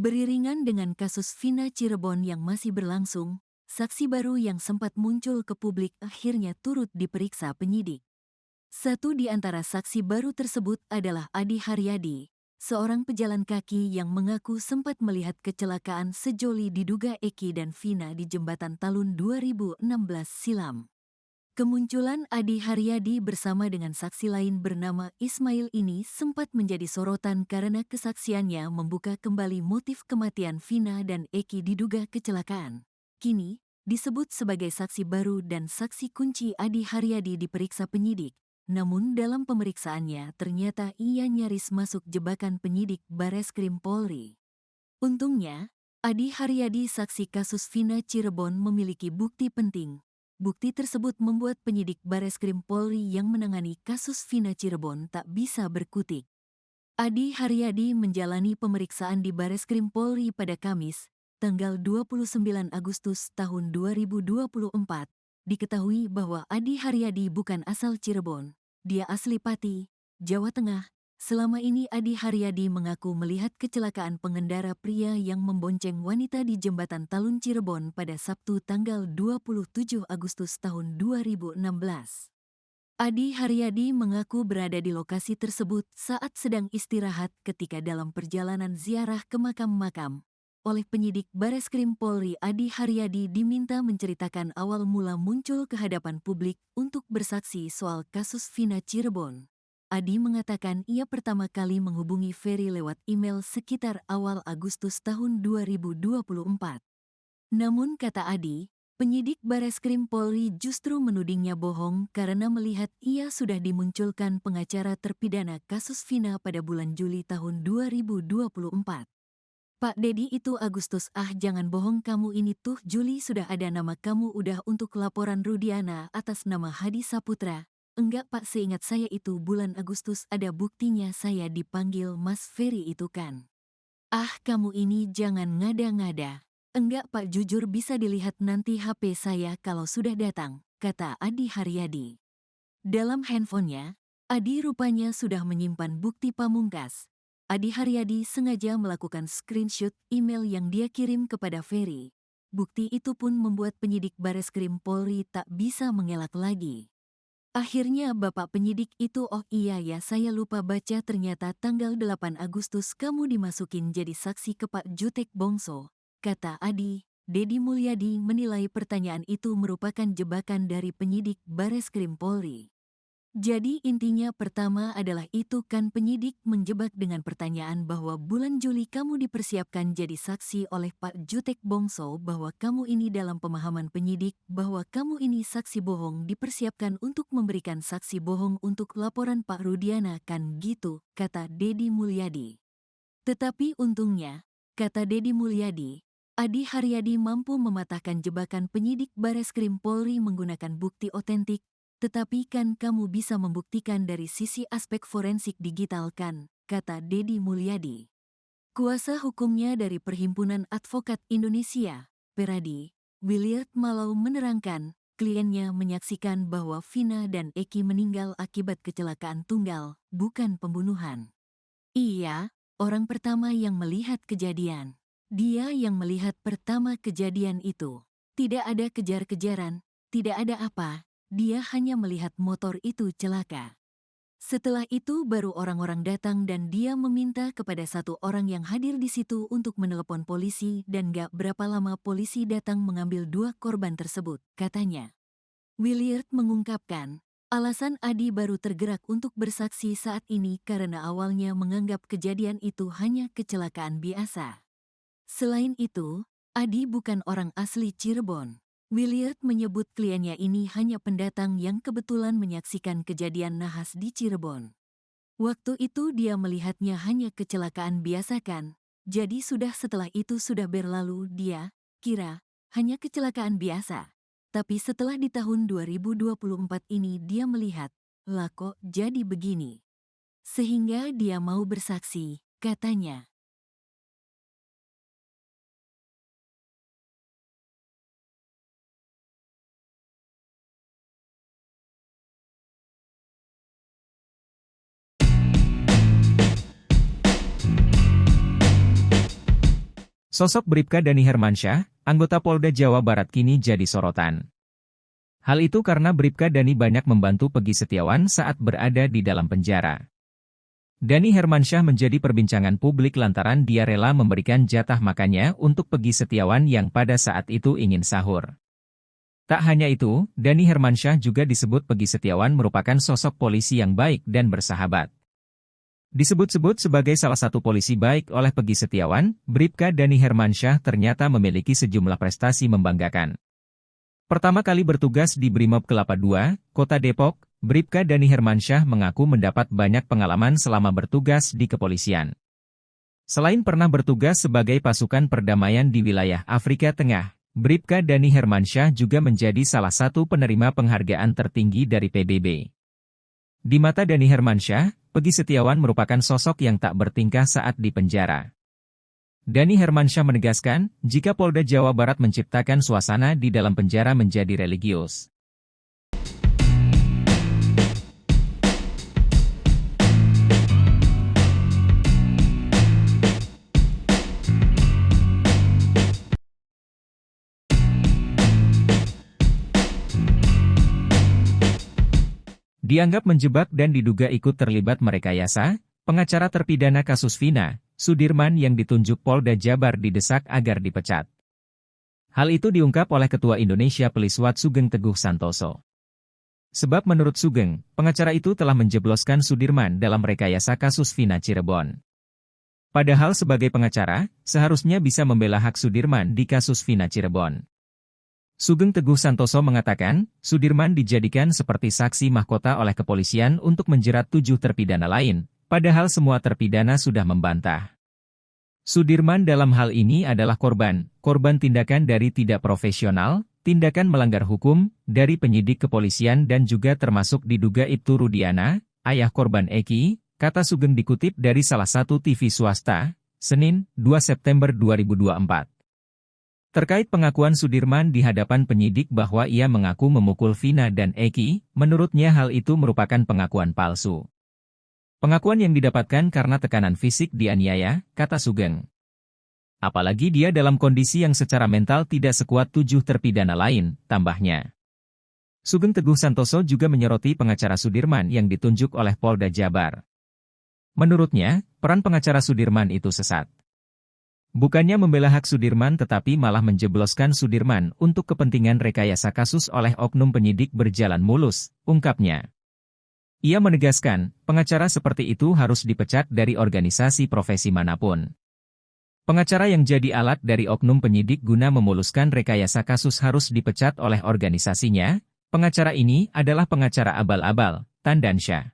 Beriringan dengan kasus Vina Cirebon yang masih berlangsung, saksi baru yang sempat muncul ke publik akhirnya turut diperiksa penyidik. Satu di antara saksi baru tersebut adalah Adi Haryadi, seorang pejalan kaki yang mengaku sempat melihat kecelakaan sejoli diduga Eki dan Vina di jembatan Talun 2016 silam. Kemunculan Adi Haryadi bersama dengan saksi lain bernama Ismail ini sempat menjadi sorotan karena kesaksiannya membuka kembali motif kematian Vina dan Eki diduga kecelakaan. Kini, disebut sebagai saksi baru dan saksi kunci Adi Haryadi diperiksa penyidik. Namun dalam pemeriksaannya ternyata ia nyaris masuk jebakan penyidik Bareskrim Polri. Untungnya, Adi Haryadi saksi kasus Vina Cirebon memiliki bukti penting. Bukti tersebut membuat penyidik Bareskrim Polri yang menangani kasus Vina Cirebon tak bisa berkutik. Adi Haryadi menjalani pemeriksaan di Bareskrim Polri pada Kamis, tanggal 29 Agustus tahun 2024. Diketahui bahwa Adi Haryadi bukan asal Cirebon, dia asli Pati, Jawa Tengah. Selama ini Adi Haryadi mengaku melihat kecelakaan pengendara pria yang membonceng wanita di jembatan Talun Cirebon pada Sabtu tanggal 27 Agustus tahun 2016. Adi Haryadi mengaku berada di lokasi tersebut saat sedang istirahat ketika dalam perjalanan ziarah ke makam-makam. Oleh penyidik Bareskrim Polri, Adi Haryadi diminta menceritakan awal mula muncul ke hadapan publik untuk bersaksi soal kasus Vina Cirebon. Adi mengatakan ia pertama kali menghubungi Ferry lewat email sekitar awal Agustus tahun 2024. Namun kata Adi, penyidik Bareskrim Polri justru menudingnya bohong karena melihat ia sudah dimunculkan pengacara terpidana kasus Vina pada bulan Juli tahun 2024. Pak Dedi itu Agustus, jangan bohong kamu ini tuh Juli sudah ada nama kamu udah untuk laporan Rudiana atas nama Hadi Saputra. Enggak Pak, seingat saya itu bulan Agustus ada buktinya saya dipanggil Mas Ferry itu kan. Kamu ini jangan ngada-ngada. Enggak Pak, jujur bisa dilihat nanti HP saya kalau sudah datang, kata Adi Haryadi. Dalam handphonenya, Adi rupanya sudah menyimpan bukti pamungkas. Adi Haryadi sengaja melakukan screenshot email yang dia kirim kepada Ferry. Bukti itu pun membuat penyidik Bareskrim Polri tak bisa mengelak lagi. Akhirnya bapak penyidik itu, oh iya ya saya lupa baca, ternyata tanggal 8 Agustus kamu dimasukin jadi saksi ke Pak Jutek Bongso, kata Adi. Dedi Mulyadi menilai pertanyaan itu merupakan jebakan dari penyidik Bareskrim Polri. Jadi intinya pertama adalah itu kan penyidik menjebak dengan pertanyaan bahwa bulan Juli kamu dipersiapkan jadi saksi oleh Pak Jutek Bongso, bahwa kamu ini dalam pemahaman penyidik bahwa kamu ini saksi bohong dipersiapkan untuk memberikan saksi bohong untuk laporan Pak Rudiana kan gitu, kata Dedi Mulyadi. Tetapi untungnya, kata Dedi Mulyadi, Adi Haryadi mampu mematahkan jebakan penyidik Bareskrim Polri menggunakan bukti otentik. Tetapi kan kamu bisa membuktikan dari sisi aspek forensik digital kan, kata Dedi Mulyadi. Kuasa hukumnya dari Perhimpunan Advokat Indonesia, Peradi, Williard Malau menerangkan, kliennya menyaksikan bahwa Vina dan Eki meninggal akibat kecelakaan tunggal, bukan pembunuhan. Iya, orang pertama yang melihat kejadian. Dia yang melihat pertama kejadian itu. Tidak ada kejar-kejaran, tidak ada apa. Dia hanya melihat motor itu celaka. Setelah itu baru orang-orang datang dan dia meminta kepada satu orang yang hadir di situ untuk menelepon polisi dan gak berapa lama polisi datang mengambil dua korban tersebut, katanya. Williard mengungkapkan, alasan Adi baru tergerak untuk bersaksi saat ini karena awalnya menganggap kejadian itu hanya kecelakaan biasa. Selain itu, Adi bukan orang asli Cirebon. Williard menyebut kliennya ini hanya pendatang yang kebetulan menyaksikan kejadian nahas di Cirebon. Waktu itu dia melihatnya hanya kecelakaan biasa kan, jadi setelah itu sudah berlalu dia kira hanya kecelakaan biasa. Tapi setelah di tahun 2024 ini dia melihat, lah kok jadi begini. Sehingga dia mau bersaksi, katanya. Sosok Bribka Dani Hermansyah, anggota Polda Jawa Barat kini jadi sorotan. Hal itu karena Bribka Dani banyak membantu Peggy Setiawan saat berada di dalam penjara. Dani Hermansyah menjadi perbincangan publik lantaran dia rela memberikan jatah makannya untuk Peggy Setiawan yang pada saat itu ingin sahur. Tak hanya itu, Dani Hermansyah juga disebut Peggy Setiawan merupakan sosok polisi yang baik dan bersahabat. Disebut-sebut sebagai salah satu polisi baik oleh Peggy Setiawan, Bribka Dani Hermansyah ternyata memiliki sejumlah prestasi membanggakan. Pertama kali bertugas di Brimob Kelapa II, Kota Depok, Bribka Dani Hermansyah mengaku mendapat banyak pengalaman selama bertugas di kepolisian. Selain pernah bertugas sebagai pasukan perdamaian di wilayah Afrika Tengah, Bribka Dani Hermansyah juga menjadi salah satu penerima penghargaan tertinggi dari PBB. Di mata Dani Hermansyah, Peggy Setiawan merupakan sosok yang tak bertingkah saat di penjara. Dani Hermansyah menegaskan, jika Polda Jawa Barat menciptakan suasana di dalam penjara menjadi religius. Dianggap menjebak dan diduga ikut terlibat merekayasa, pengacara terpidana kasus Vina, Sudirman yang ditunjuk Polda Jabar didesak agar dipecat. Hal itu diungkap oleh Ketua Indonesia Peliswat Sugeng Teguh Santoso. Sebab menurut Sugeng, pengacara itu telah menjebloskan Sudirman dalam rekayasa kasus Vina Cirebon. Padahal sebagai pengacara, seharusnya bisa membela hak Sudirman di kasus Vina Cirebon. Sugeng Teguh Santoso mengatakan, Sudirman dijadikan seperti saksi mahkota oleh kepolisian untuk menjerat 7 terpidana lain, padahal semua terpidana sudah membantah. Sudirman dalam hal ini adalah korban tindakan dari tidak profesional, tindakan melanggar hukum, dari penyidik kepolisian dan juga termasuk diduga Ibtu Rudiana, ayah korban Eki, kata Sugeng dikutip dari salah satu TV swasta, Senin, 2 September 2024. Terkait pengakuan Sudirman di hadapan penyidik bahwa ia mengaku memukul Vina dan Eki, menurutnya hal itu merupakan pengakuan palsu. Pengakuan yang didapatkan karena tekanan fisik dianiaya, kata Sugeng. Apalagi dia dalam kondisi yang secara mental tidak sekuat 7 terpidana lain, tambahnya. Sugeng Teguh Santoso juga menyoroti pengacara Sudirman yang ditunjuk oleh Polda Jabar. Menurutnya, peran pengacara Sudirman itu sesat. Bukannya membela hak Sudirman tetapi malah menjebloskan Sudirman untuk kepentingan rekayasa kasus oleh oknum penyidik berjalan mulus, ungkapnya. Ia menegaskan, pengacara seperti itu harus dipecat dari organisasi profesi manapun. Pengacara yang jadi alat dari oknum penyidik guna memuluskan rekayasa kasus harus dipecat oleh organisasinya. Pengacara ini adalah pengacara abal-abal, Tandansya.